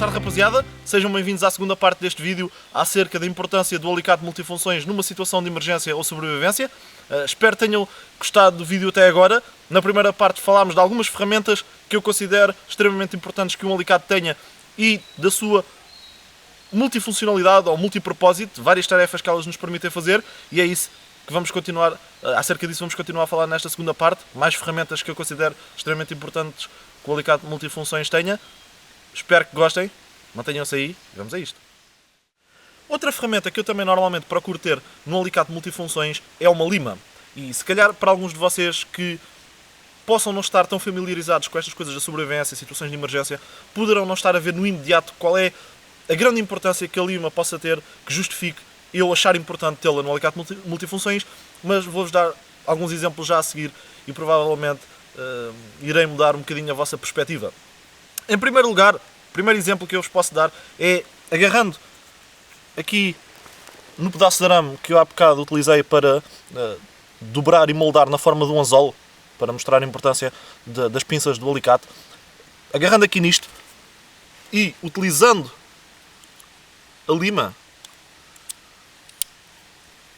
tarde, rapaziada, sejam bem-vindos à segunda parte deste vídeo acerca da importância do alicate multifunções numa situação de emergência ou sobrevivência. Espero que tenham gostado do vídeo até agora. Na primeira parte falámos de algumas ferramentas que eu considero extremamente importantes que um alicate tenha e da sua multifuncionalidade ou multipropósito, várias tarefas que elas nos permitem fazer, e é isso que vamos continuar, acerca disso vamos continuar a falar nesta segunda parte. Mais ferramentas que eu considero extremamente importantes que o alicate multifunções tenha. Espero que gostem, mantenham-se aí, vamos a isto. Outra ferramenta que eu também normalmente procuro ter no alicate multifunções é uma lima. E se calhar para alguns de vocês que possam não estar tão familiarizados com estas coisas da sobrevivência, situações de emergência, poderão não estar a ver no imediato qual é a grande importância que a lima possa ter, que justifique eu achar importante tê-la no alicate multifunções, mas vou-vos dar alguns exemplos já a seguir e provavelmente irei mudar um bocadinho a vossa perspectiva. Em primeiro lugar, o primeiro exemplo que eu vos posso dar é agarrando aqui no pedaço de arame que eu há bocado utilizei para dobrar e moldar na forma de um anzol, para mostrar a importância das pinças do alicate. Agarrando aqui nisto e utilizando a lima,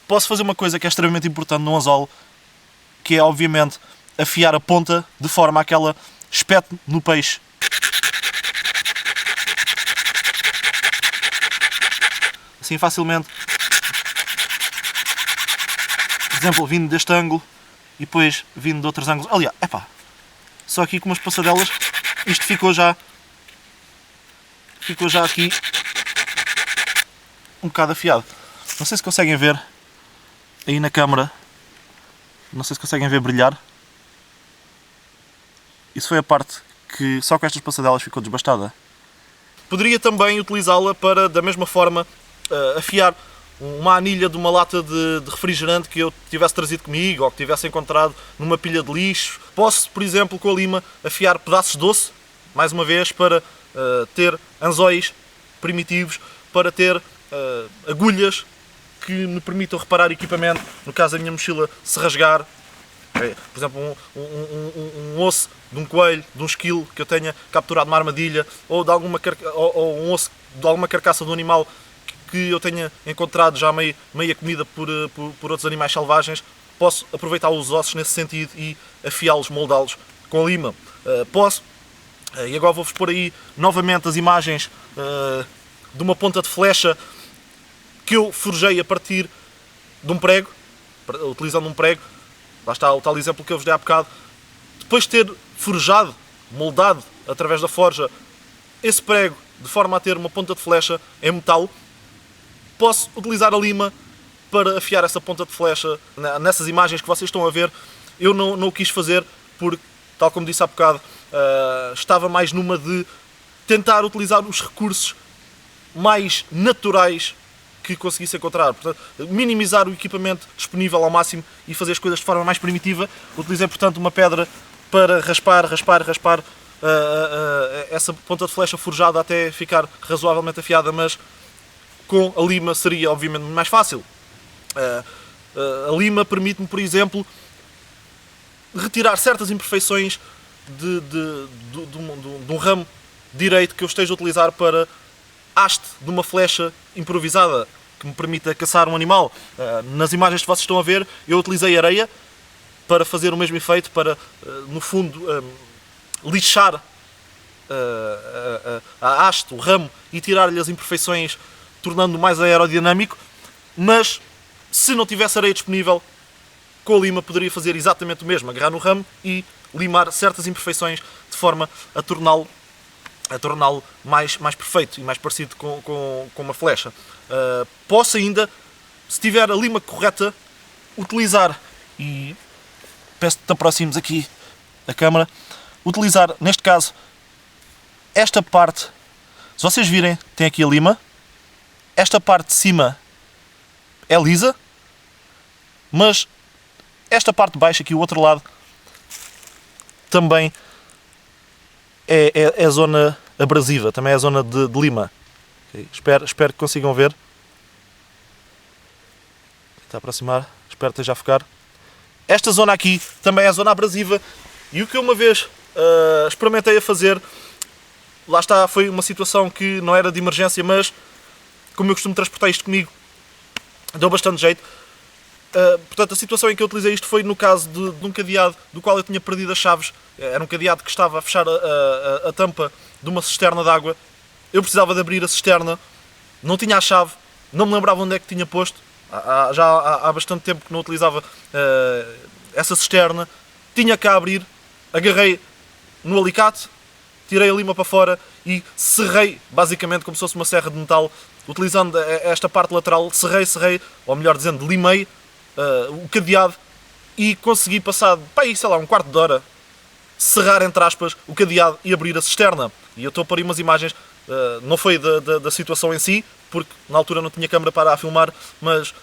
posso fazer uma coisa que é extremamente importante no anzol, que é obviamente afiar a ponta de forma a que ela espete no peixe. Assim facilmente. Por exemplo, vindo deste ângulo e depois vindo de outros ângulos. Aliás, só aqui com umas passadelas isto ficou já aqui um bocado afiado. Não sei se conseguem ver aí na câmara, não sei se conseguem ver brilhar. Isso foi a parte que só com estas passadelas ficou desbastada. Poderia também utilizá-la para, da mesma forma, afiar uma anilha de uma lata de refrigerante que eu tivesse trazido comigo ou que tivesse encontrado numa pilha de lixo. Posso, por exemplo, com a lima, afiar pedaços de osso, mais uma vez, para ter anzóis primitivos, para ter agulhas que me permitam reparar equipamento, no caso da minha mochila se rasgar. Por exemplo, um osso de um coelho, de um esquilo que eu tenha capturado numa armadilha, ou de ou um osso de alguma carcaça de um animal que eu tenha encontrado já meia comida por outros animais selvagens. Posso aproveitar os ossos nesse sentido e afiá-los, moldá-los com a lima. Posso, e agora vou-vos pôr aí novamente as imagens de uma ponta de flecha que eu forjei a partir de um prego, utilizando um prego. Lá está o tal exemplo que eu vos dei há bocado. Depois de ter forjado, moldado através da forja esse prego de forma a ter uma ponta de flecha em metal, posso utilizar a lima para afiar essa ponta de flecha. Nessas imagens que vocês estão a ver, eu não o quis fazer porque, tal como disse há bocado, estava mais numa de tentar utilizar os recursos mais naturais que conseguisse encontrar. Portanto, minimizar o equipamento disponível ao máximo e fazer as coisas de forma mais primitiva. Utilizei, portanto, uma pedra para raspar essa ponta de flecha forjada até ficar razoavelmente afiada, mas com a lima seria obviamente mais fácil. A lima permite-me, por exemplo, retirar certas imperfeições de um ramo direito que eu esteja a utilizar para haste de uma flecha improvisada que me permita caçar um animal. Nas imagens que vocês estão a ver, eu utilizei areia para fazer o mesmo efeito, para, no fundo, lixar a haste, o ramo, e tirar-lhe as imperfeições, tornando-o mais aerodinâmico. Mas, se não tivesse areia disponível, com a lima poderia fazer exatamente o mesmo, agarrar no ramo e limar certas imperfeições de forma a torná-lo mais perfeito e mais parecido com uma flecha. Posso ainda, se tiver a lima correta, utilizar, e peço que te aproximes aqui da câmara, utilizar, neste caso, esta parte. Se vocês virem, tem aqui a lima, esta parte de cima é lisa, mas esta parte de baixo, aqui o outro lado, também é zona abrasiva, também é zona de lima. Okay. Espero que consigam ver. Está a aproximar, espero que esteja a focar. Esta zona aqui também é zona abrasiva, e o que eu uma vez experimentei a fazer lá está, foi uma situação que não era de emergência, mas como eu costumo transportar isto comigo, deu bastante jeito. Portanto, a situação em que eu utilizei isto foi no caso de um cadeado do qual eu tinha perdido as chaves. Era um cadeado que estava a fechar a tampa de uma cisterna de água. Eu precisava de abrir a cisterna, não tinha a chave, não me lembrava onde é que tinha posto. Já há bastante tempo que não utilizava essa cisterna. Tinha que a abrir, agarrei no alicate, tirei a lima para fora e serrei, basicamente como se fosse uma serra de metal, utilizando esta parte lateral, serrei, ou melhor dizendo, limei o cadeado e consegui passar, sei lá, um quarto de hora, serrar, entre aspas, o cadeado e abrir a cisterna. E eu estou a pôr aí umas imagens, não foi da situação em si, porque na altura não tinha câmera para a filmar, mas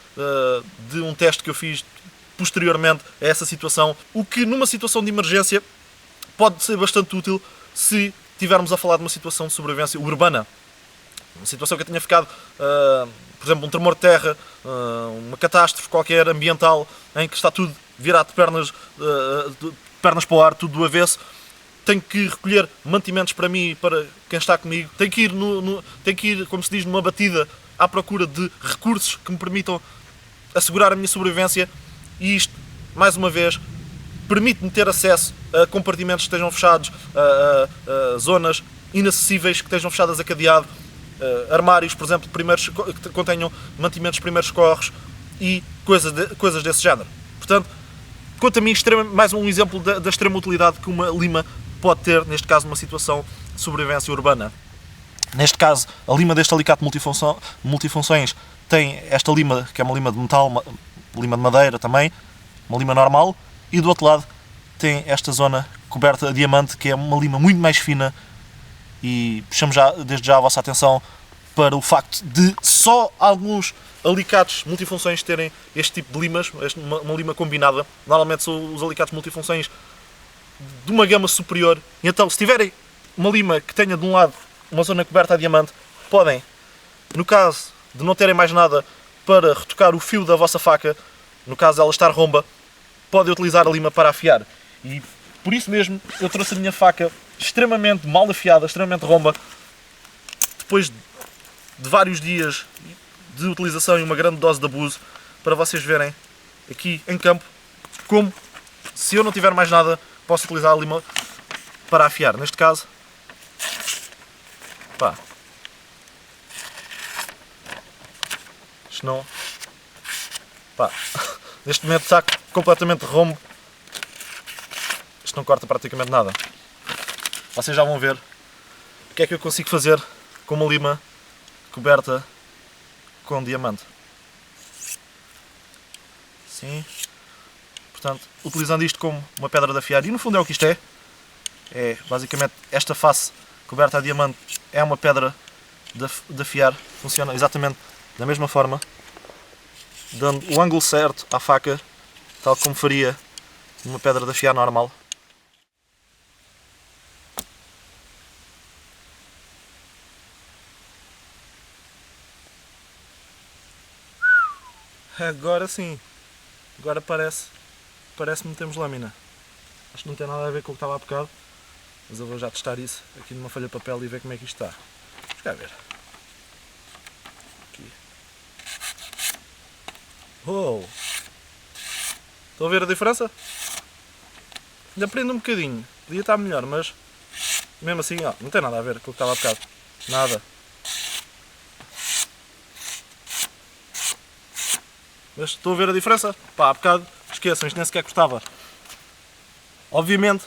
de um teste que eu fiz posteriormente a essa situação, o que numa situação de emergência pode ser bastante útil se estivermos a falar de uma situação de sobrevivência urbana. Uma situação que eu tinha ficado, por exemplo, um tremor de terra, uma catástrofe qualquer ambiental, em que está tudo virado de pernas para o ar, tudo do avesso. Tenho que recolher mantimentos para mim e para quem está comigo. Tenho que ir, como se diz, numa batida à procura de recursos que me permitam assegurar a minha sobrevivência. E isto, mais uma vez, permite-me ter acesso a compartimentos que estejam fechados, a zonas inacessíveis que estejam fechadas a cadeado, armários, por exemplo, que contenham mantimentos de primeiros socorros e coisas desse género. Portanto, quanto a mim, mais um exemplo da extrema utilidade que uma lima pode ter, neste caso, numa situação de sobrevivência urbana. Neste caso, a lima deste alicate multifunções tem esta lima, que é uma lima de metal, uma lima de madeira também, uma lima normal, e do outro lado tem esta zona coberta a diamante, que é uma lima muito mais fina, e chamo desde já a vossa atenção para o facto de só alguns alicates multifunções terem este tipo de limas, uma lima combinada. Normalmente são os alicates multifunções de uma gama superior. E então, se tiverem uma lima que tenha de um lado uma zona coberta a diamante, podem, no caso de não terem mais nada para retocar o fio da vossa faca, no caso de ela estar romba, podem utilizar a lima para afiar. E por isso mesmo eu trouxe a minha faca extremamente mal afiada, extremamente romba, depois de vários dias de utilização e uma grande dose de abuso, para vocês verem aqui em campo como, se eu não tiver mais nada, posso utilizar a lima para afiar. Neste caso, isto não, neste momento está completamente rombo, isto não corta praticamente nada. Vocês já vão ver o que é que eu consigo fazer com uma lima coberta com diamante. Sim. Portanto, utilizando isto como uma pedra de afiar, e no fundo é o que isto é. É basicamente esta face coberta a diamante é uma pedra de afiar. Funciona exatamente da mesma forma, dando o ângulo certo à faca, tal como faria uma pedra de afiar normal. Agora sim, agora parece-me que temos lâmina. Acho que não tem nada a ver com o que estava há bocado, mas eu vou já testar isso aqui numa folha de papel e ver como é que isto está. Vamos cá ver. Aqui. Oh! Estão a ver a diferença? Ainda prende um bocadinho, podia estar melhor, mas mesmo assim, não tem nada a ver com o que estava há bocado. Nada. Mas estou a ver a diferença? Há bocado, esqueçam, isto nem sequer cortava. Obviamente,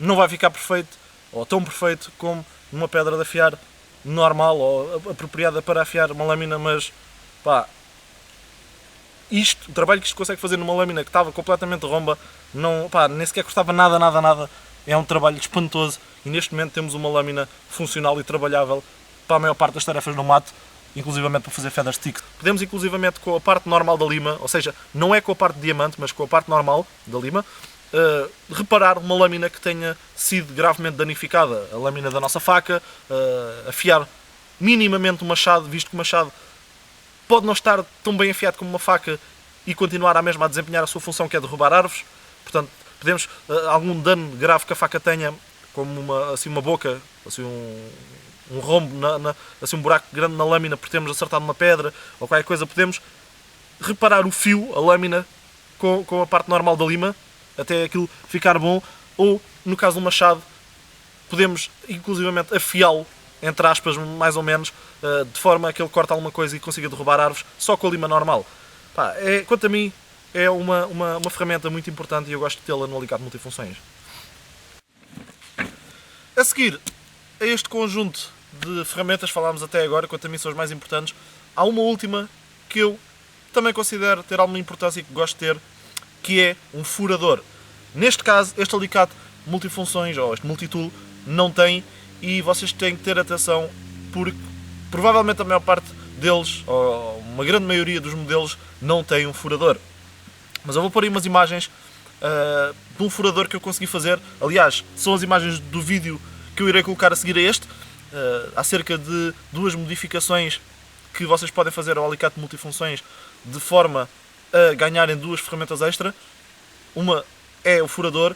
não vai ficar perfeito, ou tão perfeito como uma pedra de afiar normal, ou apropriada para afiar uma lâmina, mas, o trabalho que isto consegue fazer numa lâmina que estava completamente romba, nem sequer custava nada, é um trabalho espantoso, e neste momento temos uma lâmina funcional e trabalhável para a maior parte das tarefas no mato, inclusivamente para fazer feather stick. Podemos inclusivamente com a parte normal da lima, ou seja, não é com a parte de diamante, mas com a parte normal da lima, reparar uma lâmina que tenha sido gravemente danificada. A lâmina da nossa faca, afiar minimamente o machado, visto que o machado pode não estar tão bem afiado como uma faca e continuar à mesma a desempenhar a sua função, que é derrubar árvores. Portanto, podemos, algum dano grave que a faca tenha, como uma boca, assim um rombo, assim um buraco grande na lâmina porque temos acertado uma pedra ou qualquer coisa, podemos reparar o fio, a lâmina, com a parte normal da lima, até aquilo ficar bom, ou no caso do machado, podemos inclusivamente afiá-lo, entre aspas, mais ou menos, de forma a que ele corte alguma coisa e consiga derrubar árvores só com a lima normal. Pá, quanto a mim, é uma ferramenta muito importante e eu gosto de tê-la no alicate multifunções. A seguir a este conjunto de ferramentas falámos até agora, quanto a mim são as mais importantes, há uma última que eu também considero ter alguma importância e que gosto de ter, que é um furador. Neste caso, este alicate multifunções, ou este multitool, não tem, e vocês têm que ter atenção porque provavelmente a maior parte deles, ou uma grande maioria dos modelos, não tem um furador. Mas eu vou pôr aí umas imagens de um furador que eu consegui fazer. Aliás, são as imagens do vídeo que eu irei colocar a seguir a este, acerca de duas modificações que vocês podem fazer ao alicate multifunções de forma a ganharem duas ferramentas extra. Uma é o furador,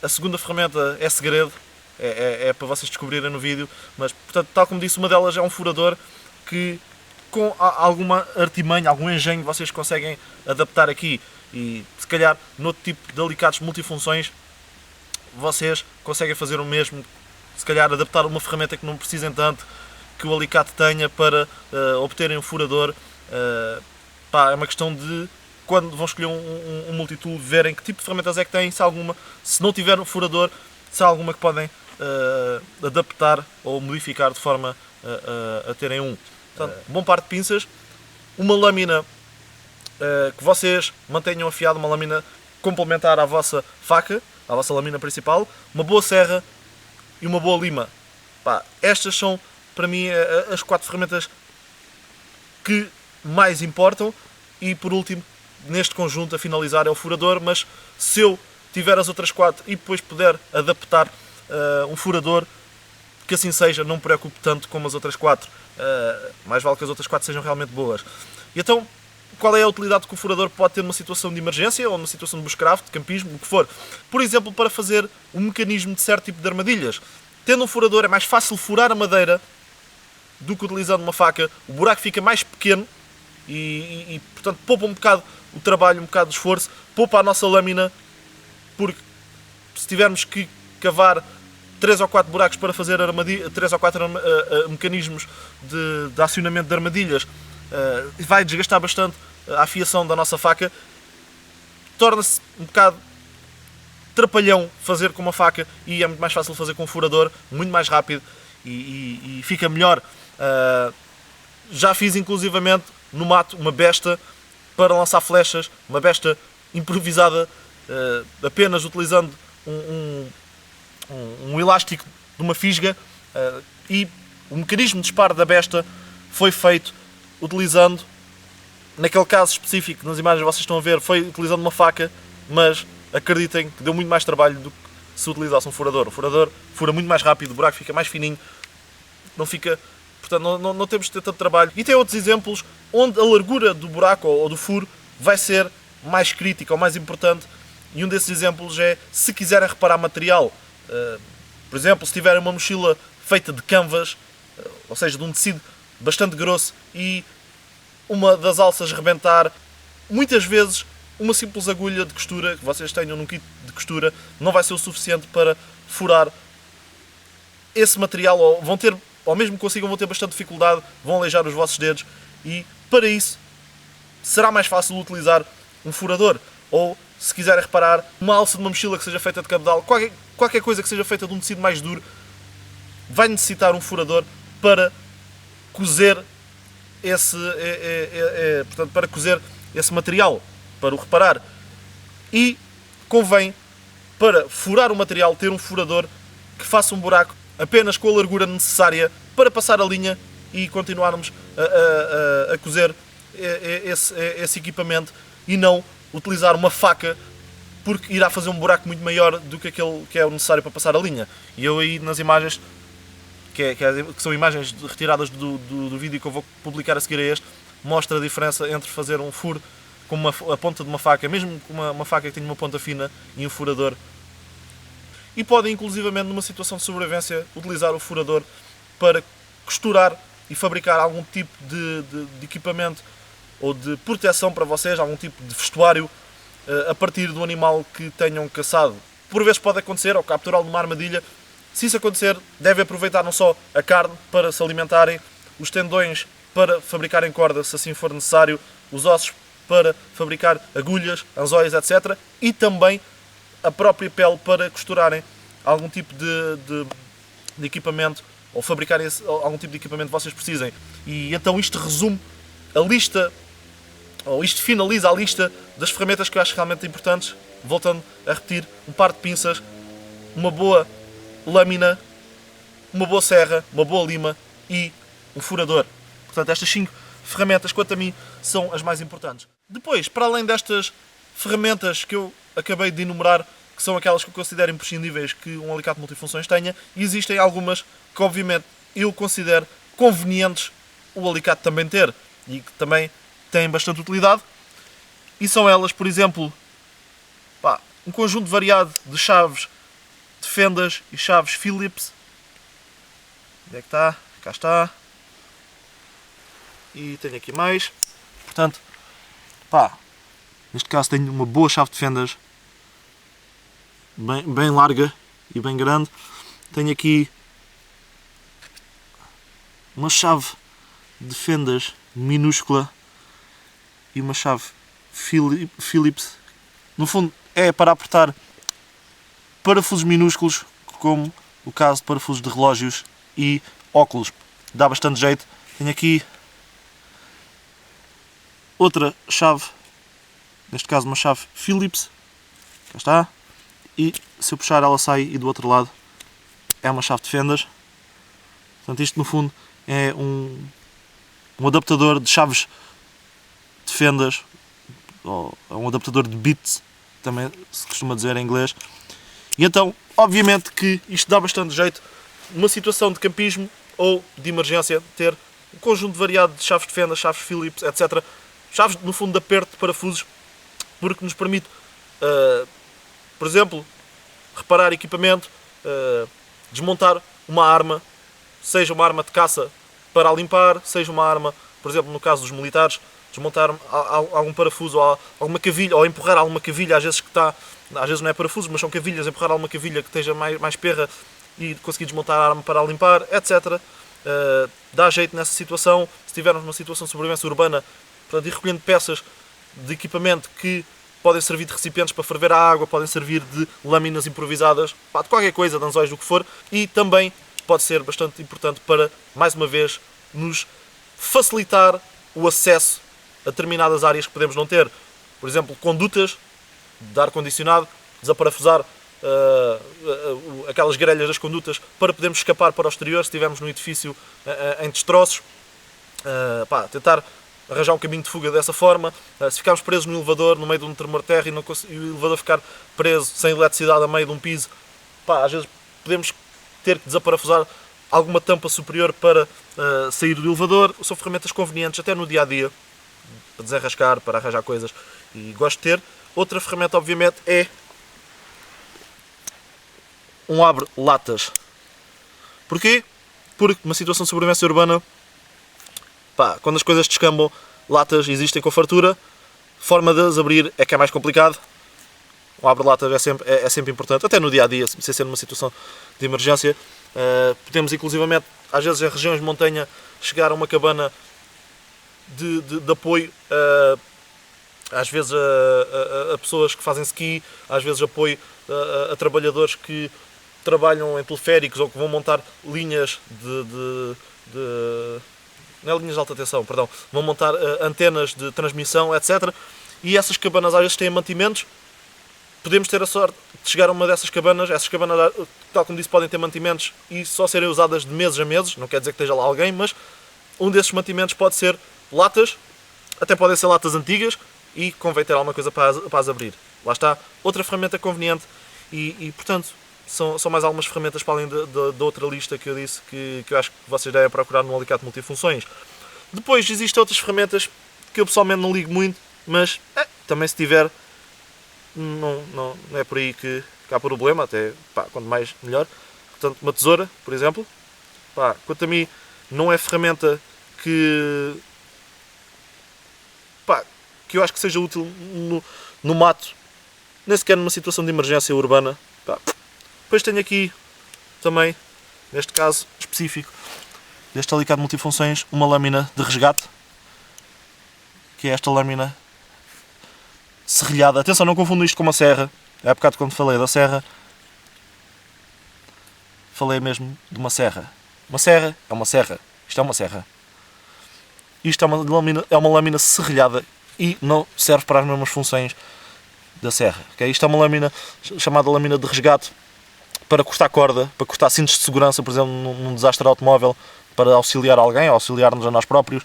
a segunda ferramenta é segredo, é para vocês descobrirem no vídeo, mas portanto, tal como disse, uma delas é um furador que com alguma artimanha, algum engenho vocês conseguem adaptar aqui, e se calhar noutro tipo de alicates multifunções vocês conseguem fazer o mesmo, se calhar adaptar uma ferramenta que não precisem tanto que o alicate tenha para obterem um furador. É uma questão de, quando vão escolher um multitool, verem que tipo de ferramentas é que têm, se não tiver um furador, se há alguma que podem adaptar ou modificar de forma a terem um. Portanto, bom par de pinças, uma lâmina que vocês mantenham afiada, uma lâmina complementar à vossa faca, à vossa lâmina principal, uma boa serra e uma boa lima. Estas são, para mim, as 4 ferramentas que mais importam. E por último, neste conjunto, a finalizar, é o furador, mas se eu tiver as outras 4 e depois puder adaptar um furador, que assim seja, não me preocupe tanto como as outras 4. Mais vale que as outras 4 sejam realmente boas. E então, qual é a utilidade que o furador pode ter numa situação de emergência ou numa situação de bushcraft, de campismo, o que for? Por exemplo, para fazer um mecanismo de certo tipo de armadilhas. Tendo um furador é mais fácil furar a madeira do que utilizando uma faca. O buraco fica mais pequeno e portanto, poupa um bocado o trabalho, um bocado de esforço, poupa a nossa lâmina, porque se tivermos que cavar 3 ou 4 buracos para fazer 3 ou 4 mecanismos de acionamento de armadilhas, vai desgastar bastante a afiação da nossa faca. Torna-se um bocado trapalhão fazer com uma faca e é muito mais fácil fazer com um furador, muito mais rápido e fica melhor. Já fiz inclusivamente no mato uma besta para lançar flechas, uma besta improvisada, apenas utilizando um elástico de uma fisga, e o mecanismo de disparo da besta foi feito utilizando, naquele caso específico, nas imagens que vocês estão a ver, foi utilizando uma faca, mas acreditem que deu muito mais trabalho do que se utilizasse um furador. O furador fura muito mais rápido, o buraco fica mais fininho, não fica... Portanto, não temos de ter tanto trabalho. E tem outros exemplos onde a largura do buraco ou do furo vai ser mais crítica ou mais importante. E um desses exemplos é se quiserem reparar material. Por exemplo, se tiverem uma mochila feita de canvas, ou seja, de um tecido bastante grosso, e uma das alças rebentar, muitas vezes uma simples agulha de costura que vocês tenham num kit de costura não vai ser o suficiente para furar esse material, ou mesmo que consigam, vão ter bastante dificuldade, vão aleijar os vossos dedos, e para isso será mais fácil utilizar um furador. Ou, se quiserem reparar, uma alça de uma mochila que seja feita de cabedal, qualquer coisa que seja feita de um tecido mais duro, vai necessitar um furador para cozer para cozer esse material, para o reparar. E convém, para furar o material, ter um furador que faça um buraco apenas com a largura necessária para passar a linha e continuarmos a cozer esse equipamento, e não utilizar uma faca, porque irá fazer um buraco muito maior do que aquele que é o necessário para passar a linha. E eu aí nas imagens, que são imagens retiradas do vídeo que eu vou publicar a seguir a este, mostra a diferença entre fazer um furo com a ponta de uma faca, mesmo com uma faca que tenha uma ponta fina, e um furador. e podem inclusivamente numa situação de sobrevivência utilizar o furador para costurar e fabricar algum tipo de equipamento ou de proteção para vocês, algum tipo de vestuário a partir do animal que tenham caçado. Por vezes pode acontecer, ou capturá-lo numa armadilha. Se isso acontecer, devem aproveitar não só a carne para se alimentarem, os tendões para fabricarem corda, se assim for necessário, os ossos para fabricar agulhas, anzóis, etc. E também a própria pele para costurarem algum tipo de equipamento ou fabricarem algum tipo de equipamento que vocês precisem. E então isto resume a lista, ou isto finaliza a lista das ferramentas que eu acho realmente importantes. Voltando a repetir, um par de pinças, uma boa lâmina, uma boa serra, uma boa lima e um furador. Portanto, estas 5 ferramentas, quanto a mim, são as mais importantes. Depois, para além destas ferramentas que eu acabei de enumerar, que são aquelas que eu considero imprescindíveis que um alicate multifunções tenha, existem algumas que, obviamente, eu considero convenientes o alicate também ter e que também têm bastante utilidade. E são elas, por exemplo, um conjunto variado de chaves de fendas e chaves Phillips. Onde é que está? Cá está. E tenho aqui mais. Portanto, neste caso tenho uma boa chave de fendas, bem larga e bem grande. Tenho aqui uma chave de fendas minúscula e uma chave Phillips. No fundo é para apertar parafusos minúsculos, como o caso de parafusos de relógios e óculos. Dá bastante jeito. Tenho aqui outra chave, neste caso uma chave Phillips. Cá está. E se eu puxar ela sai, e do outro lado é uma chave de fendas. Portanto, isto no fundo é um adaptador de chaves de fendas, ou um adaptador de bits, também se costuma dizer em inglês. E então, obviamente que isto dá bastante jeito numa situação de campismo ou de emergência, ter um conjunto variado de chaves de fendas, chaves Phillips, etc. Chaves, no fundo, de aperto de parafusos, porque nos permite, por exemplo, reparar equipamento, desmontar uma arma, seja uma arma de caça para a limpar, seja uma arma, por exemplo, no caso dos militares, desmontar algum parafuso ou alguma cavilha, ou empurrar alguma cavilha, às vezes não é parafuso, mas são cavilhas, empurrar alguma cavilha que esteja mais perra e conseguir desmontar a arma para a limpar, etc. Dá jeito nessa situação. Se estivermos numa situação de sobrevivência urbana, portanto, ir recolhendo peças de equipamento que podem servir de recipientes para ferver a água, podem servir de lâminas improvisadas, de qualquer coisa, de anzóis, do que for, e também pode ser bastante importante para, mais uma vez, nos facilitar o acesso a determinadas áreas que podemos não ter. Por exemplo, condutas de ar-condicionado, desaparafusar aquelas grelhas das condutas para podermos escapar para o exterior se estivermos num edifício em destroços. Tentar arranjar um caminho de fuga dessa forma. Se ficarmos presos no elevador, no meio de um tremor de terra, e o elevador ficar preso sem eletricidade a meio de um piso, às vezes podemos ter que desaparafusar alguma tampa superior para sair do elevador. São ferramentas convenientes até no dia-a-dia, para desenrascar, para arranjar coisas, e gosto de ter. Outra ferramenta, obviamente, é um abre-latas. Porquê? Porque numa situação de sobrevivência urbana, quando as coisas descambam, latas existem com fartura, forma de as abrir é que é mais complicado. Um abre-latas é sempre importante, até no dia-a-dia, sem ser numa situação de emergência. Podemos, inclusivamente, às vezes em regiões de montanha, chegar a uma cabana de apoio, às vezes a pessoas que fazem ski, às vezes apoio a trabalhadores que trabalham em teleféricos ou que vão montar linhas não é linhas de alta tensão, perdão, vão montar antenas de transmissão, etc. E essas cabanas às vezes têm mantimentos. Podemos ter a sorte de chegar a uma dessas cabanas. Essas cabanas, tal como disse, podem ter mantimentos e só serem usadas de meses a meses. Não quer dizer que esteja lá alguém, mas um desses mantimentos pode ser latas, até podem ser latas antigas, e convém ter alguma coisa para as abrir. Lá está, outra ferramenta conveniente, e portanto, são mais algumas ferramentas para além da outra lista que eu disse, que eu acho que vocês devem procurar no alicate multifunções. Depois existem outras ferramentas que eu pessoalmente não ligo muito, mas também se tiver, não é por aí que cá problema, até pá, quanto mais melhor. Portanto, uma tesoura, por exemplo, pá, quanto a mim, não é ferramenta que, pá, que eu acho que seja útil no mato, nem sequer numa situação de emergência urbana. Pá. Depois tenho aqui também, neste caso específico, deste alicate multifunções, uma lâmina de resgate, que é esta lâmina serrilhada. Atenção, não confundo isto com uma serra. É há bocado quando falei da serra, falei mesmo de uma serra. Uma serra é uma serra. Isto é uma serra. Isto é uma lâmina serrilhada e não serve para as mesmas funções da serra. Okay? Isto é uma lâmina chamada lâmina de resgate para cortar corda, para cortar cintos de segurança, por exemplo, num desastre automóvel, para auxiliar alguém, auxiliar-nos a nós próprios.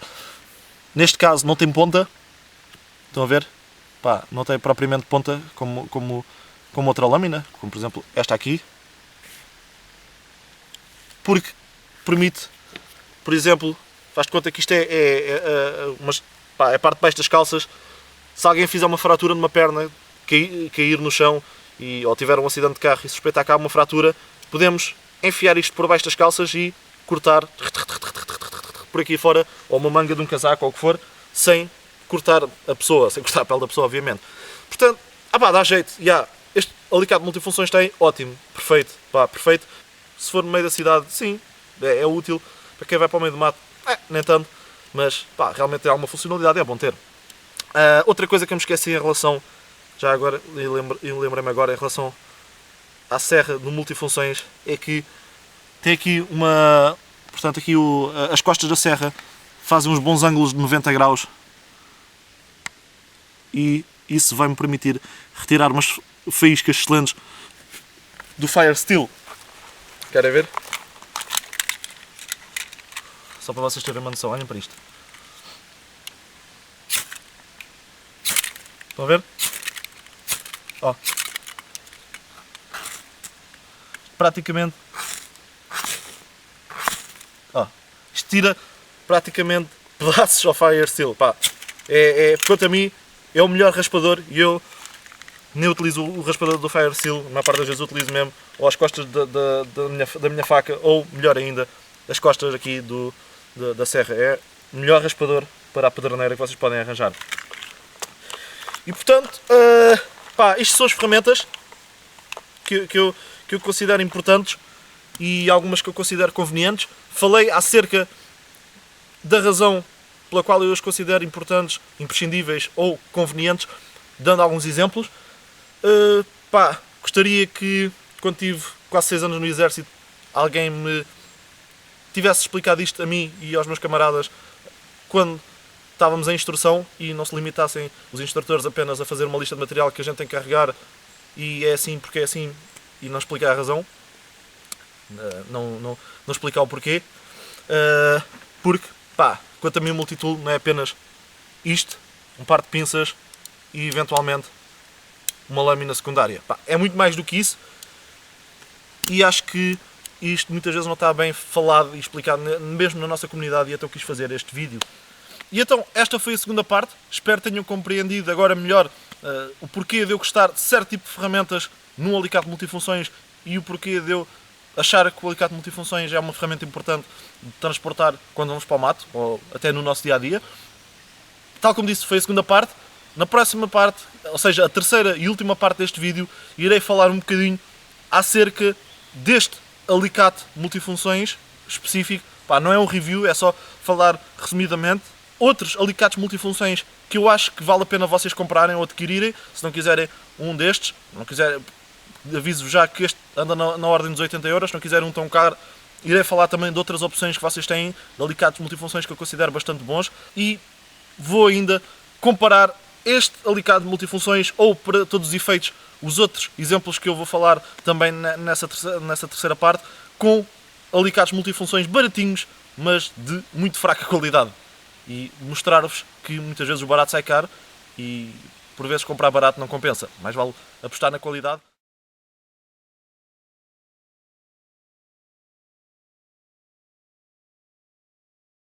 Neste caso não tem ponta. Estão a ver? Pá, não tem propriamente ponta como outra lâmina, como por exemplo esta aqui. Porque permite, por exemplo, faz de conta que isto é a parte de baixo das calças. Se alguém fizer uma fratura numa perna, cair no chão ou tiver um acidente de carro e suspeitar que há uma fratura, podemos enfiar isto por baixo das calças e cortar por aqui fora, ou uma manga de um casaco, ou o que for, sem cortar a pessoa, sem cortar a pele da pessoa, obviamente. Portanto, dá jeito. Este alicate multifunções tem, ótimo, perfeito, perfeito. Se for no meio da cidade, sim, é útil. Para quem vai para o meio do mato, nem tanto, mas realmente tem alguma funcionalidade, é bom ter. Outra coisa que eu me esqueci em relação, já agora, lembrei-me agora, em relação à serra do multifunções, é que tem aqui portanto aqui as costas da serra fazem uns bons ângulos de 90 graus e isso vai-me permitir retirar umas faíscas excelentes do Fire Steel. Querem ver? Só para vocês terem uma noção, olhem para isto. Estão a ver? Ó. Praticamente. Ó. Isto tira praticamente pedaços ao Fire Steel. Quanto a mim, é o melhor raspador e eu nem utilizo o raspador do Fire Steel, na parte das vezes utilizo mesmo ou as costas da minha faca, ou melhor ainda, as costas aqui da serra. É o melhor raspador para a pederneira que vocês podem arranjar. E portanto, isto são as ferramentas que eu considero importantes e algumas que eu considero convenientes. Falei acerca da razão pela qual eu as considero importantes, imprescindíveis ou convenientes, dando alguns exemplos. Gostaria que, quando tive quase 6 anos no exército, alguém me tivesse explicado isto a mim e aos meus camaradas quando estávamos em instrução e não se limitassem os instrutores apenas a fazer uma lista de material que a gente tem que carregar e é assim porque é assim e não explicar a razão, não explicar o porquê, porque, quanto a mim o multitool não é apenas isto, um par de pinças e eventualmente uma lâmina secundária. É muito mais do que isso e acho que isto muitas vezes não está bem falado e explicado mesmo na nossa comunidade e então quis fazer este vídeo. E então esta foi a segunda parte, espero que tenham compreendido agora melhor o porquê de eu gostar de certo tipo de ferramentas num alicate multifunções e o porquê de eu achar que o alicate multifunções é uma ferramenta importante de transportar quando vamos para o mato ou até no nosso dia-a-dia. Tal como disse, foi a segunda parte. Na próxima parte, ou seja, a terceira e última parte deste vídeo, irei falar um bocadinho acerca deste alicate multifunções específico. Não é um review, é só falar resumidamente. Outros alicates multifunções que eu acho que vale a pena vocês comprarem ou adquirirem, se não quiserem um destes, não quiserem, aviso-vos já que este anda na ordem dos 80€, se não quiserem um tão caro, irei falar também de outras opções que vocês têm, de alicates multifunções que eu considero bastante bons, e vou ainda comparar este alicate multifunções, ou para todos os efeitos, os outros exemplos que eu vou falar também nessa terceira parte, com alicates multifunções baratinhos, mas de muito fraca qualidade. E mostrar-vos que muitas vezes o barato sai caro e por vezes comprar barato não compensa. Mais vale apostar na qualidade.